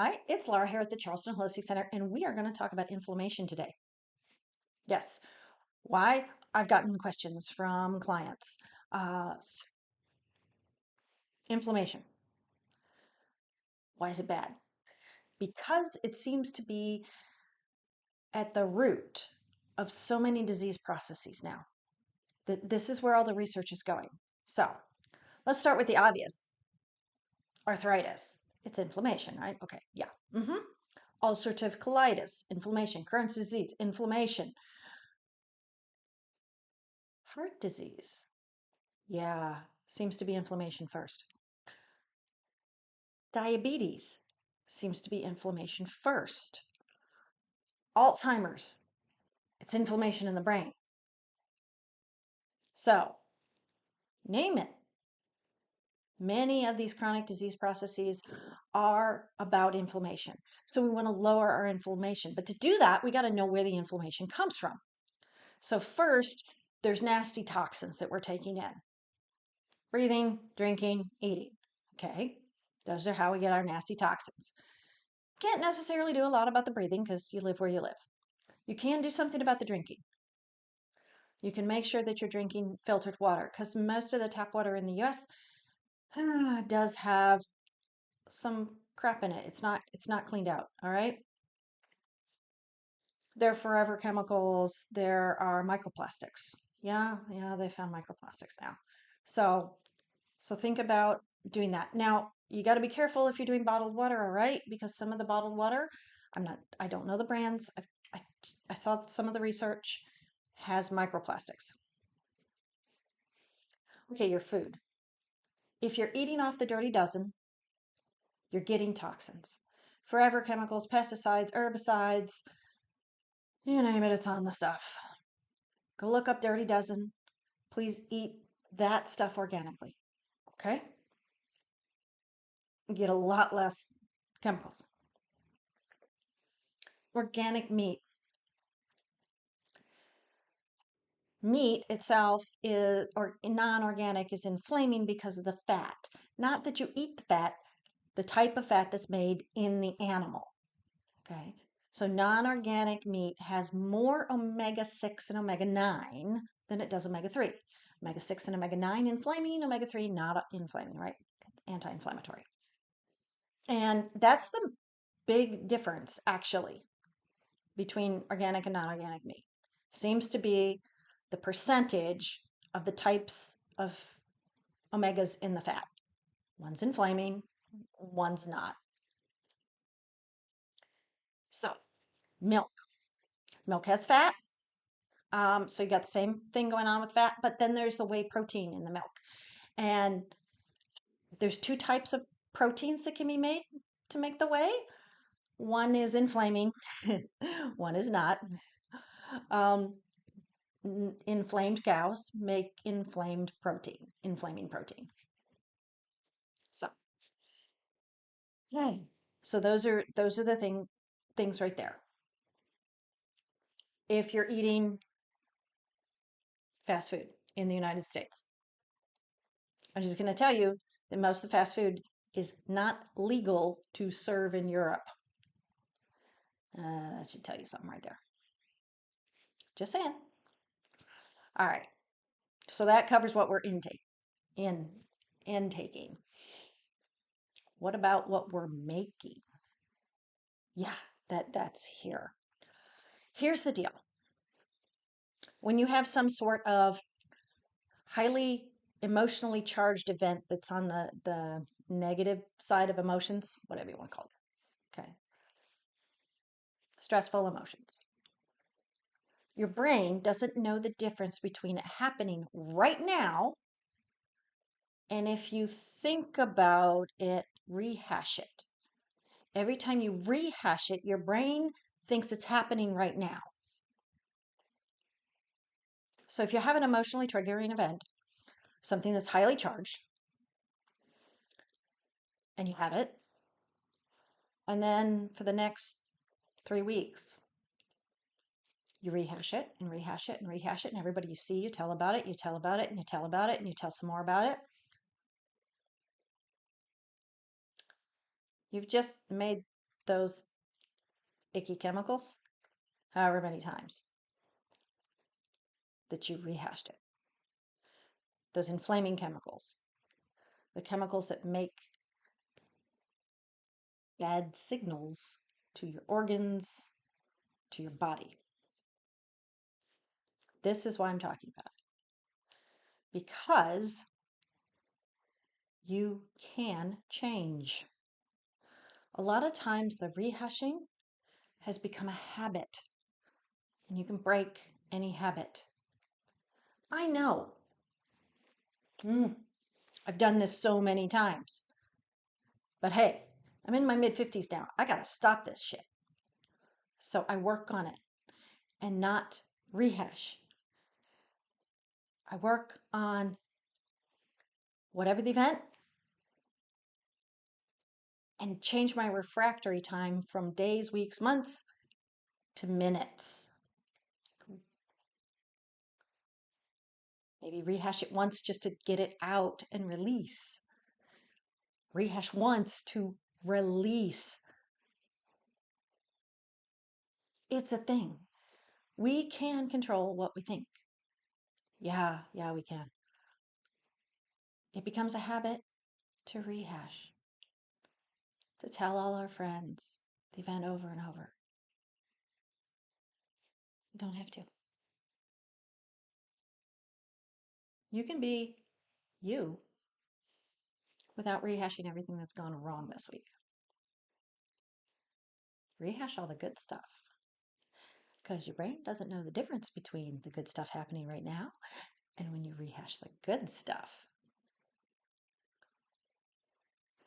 Hi, it's Laura here at the Charleston Holistic Center, and we are going to talk about inflammation today. Yes, why? I've gotten questions from clients. Inflammation, why is it bad? Because it seems to be at the root of so many disease processes now. This is where all the research is going. So let's start with the obvious. Arthritis, it's inflammation, right? Okay, yeah. Ulcerative colitis, inflammation. Crohn's disease, inflammation. Heart disease, yeah, seems to be inflammation first. Diabetes seems to be inflammation first. Alzheimer's, it's inflammation in the brain. So, name it. Many of these chronic disease processes are about inflammation. So, we want to lower our inflammation. But to do that, we got to know where the inflammation comes from. So, first, there's nasty toxins that we're taking in breathing, drinking, eating. Okay, those are how we get our nasty toxins. Can't necessarily do a lot about the breathing because you live where you live. You can do something about the drinking. You can make sure that you're drinking filtered water because most of the tap water in the US does have some crap in it. It's not cleaned out, all right? There are forever chemicals, there are microplastics. Yeah, they found microplastics now. So think about doing that. Now, you got to be careful if you're doing bottled water, all right? Because some of the bottled water, I don't know the brands. I saw some of the research has microplastics. Okay, your food. If you're eating off the dirty dozen, you're getting toxins. Forever chemicals, pesticides, herbicides, you name it, it's on the stuff. Go look up Dirty Dozen. Please eat that stuff organically. Okay? You get a lot less chemicals. Organic meat. Meat itself is, or non-organic, is inflaming because of the fat. Not that you eat the fat, the type of fat that's made in the animal. Okay. So non-organic meat has more omega-6 and omega-9 than it does omega-3. Omega-6 and omega-9 inflaming, omega-3 not inflaming, right? Anti-inflammatory. And that's the big difference, actually, between organic and non-organic meat. Seems to be the percentage of the types of omegas in the fat. One's inflaming, one's not. So, milk. Milk has fat. So you got the same thing going on with fat, but then there's the whey protein in the milk. And there's two types of proteins that can be made to make the whey. One is inflaming, one is not. Um, inflamed cows make inflaming protein. So, okay. So those are the things right there. If you're eating fast food in the United States, I'm just going to tell you that most of the fast food is not legal to serve in Europe. That should tell you something right there. Just saying. All right. So that covers what we're intaking. What about what we're making? Yeah, that's here. Here's the deal. When you have some sort of highly emotionally charged event that's on the negative side of emotions, whatever you want to call it. Okay. Stressful emotions. Your brain doesn't know the difference between it happening right now and if you think about it, rehash it. Every time you rehash it, your brain thinks it's happening right now. So if you have an emotionally triggering event, something that's highly charged, and you have it, and then for the next 3 weeks, you rehash it and rehash it and rehash it, and everybody you see, you tell about it, you tell about it, and you tell about it, and you tell some more about it. You've just made those icky chemicals however many times that you rehashed it. Those inflaming chemicals, the chemicals that make bad signals to your organs, to your body. This is why I'm talking about it. Because you can change. A lot of times the rehashing has become a habit, and you can break any habit. I know. I've done this so many times. But hey, I'm in my mid-50s now. I gotta stop this shit. So I work on it and not rehash. I work on whatever the event and change my refractory time from days, weeks, months to minutes. Maybe rehash it once just to get it out and release. Rehash once to release. It's a thing. We can control what we think. Yeah, we can. It becomes a habit to rehash, to tell all our friends the event over and over. You don't have to. You can be you without rehashing everything that's gone wrong this week. Rehash all the good stuff because your brain doesn't know the difference between the good stuff happening right now and when you rehash the good stuff.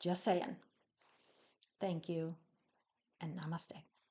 Just saying. Thank you and namaste.